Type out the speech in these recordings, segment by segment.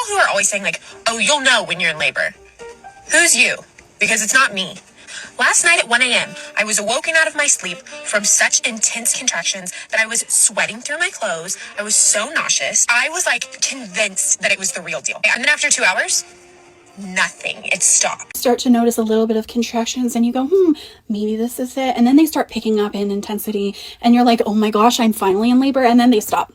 who are always saying like, oh, you'll know when you're in labor? Who's you? Because it's not me. Last night at 1 a.m., I was awoken out of my sleep from such intense contractions that I was sweating through my clothes. I was so nauseous. I was like convinced that it was the real deal. And then after 2 hours, nothing. It stopped. Start to notice a little bit of contractions and you go, maybe this is it. And then they start picking up in intensity and you're like, oh my gosh, I'm finally in labor. And then they stop.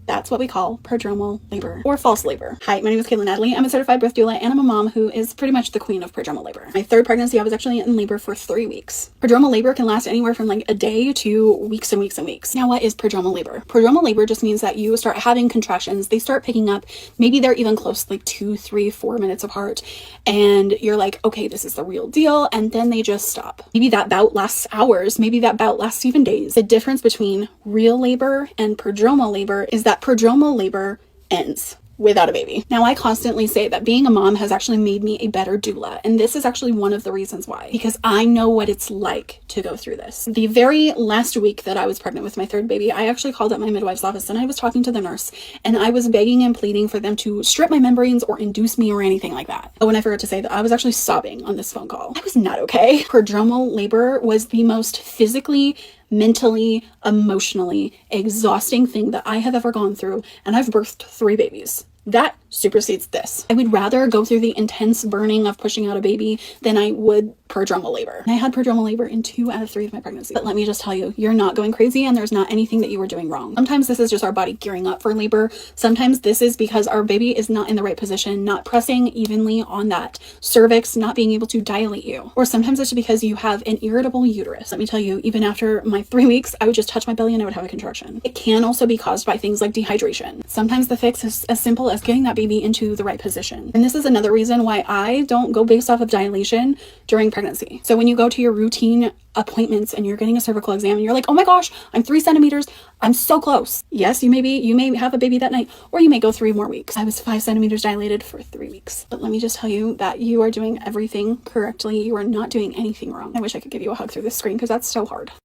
That's what we call prodromal labor or false labor. Hi, my name is Kayla Natalie. I'm a certified birth doula and I'm a mom who is pretty much the queen of prodromal labor. My third pregnancy, I was actually in labor for 3 weeks. Prodromal labor can last anywhere from like a day to weeks and weeks and weeks. Now, what is prodromal labor? Prodromal labor just means that you start having contractions. They start picking up. Maybe they're even close, like 2, 3, 4 minutes apart. And you're like, okay, this is the real deal. And then they just stop. Maybe that bout lasts hours. Maybe that bout lasts even days. The difference between real labor and prodromal labor is that prodromal labor ends without a baby. Now, I constantly say that being a mom has actually made me a better doula. And this is actually one of the reasons why, because I know what it's like to go through this. The very last week that I was pregnant with my third baby, I actually called up my midwife's office and I was talking to the nurse and I was begging and pleading for them to strip my membranes or induce me or anything like that. Oh, and I forgot to say that I was actually sobbing on this phone call. I was not okay. Prodromal labor was the most physically, mentally, emotionally exhausting thing that I have ever gone through, and I've birthed 3 babies. That supersedes this. I would rather go through the intense burning of pushing out a baby than I would prodromal labor. And I had prodromal labor in 2 out of 3 of my pregnancies. But let me just tell you, you're not going crazy and there's not anything that you were doing wrong. Sometimes this is just our body gearing up for labor. Sometimes this is because our baby is not in the right position, not pressing evenly on that cervix, not being able to dilate you. Or sometimes it's because you have an irritable uterus. Let me tell you, even after my 3 weeks, I would just touch my belly and I would have a contraction. It can also be caused by things like dehydration. Sometimes the fix is as simple as getting that baby into the right position. And this is another reason why I don't go based off of dilation during pregnancy. So when you go to your routine appointments and you're getting a cervical exam and you're like, oh my gosh, I'm 3 centimeters. I'm so close. Yes, you may have a baby that night, or you may go 3 more weeks. I was 5 centimeters dilated for 3 weeks. But let me just tell you that you are doing everything correctly. You are not doing anything wrong. I wish I could give you a hug through this screen because that's so hard.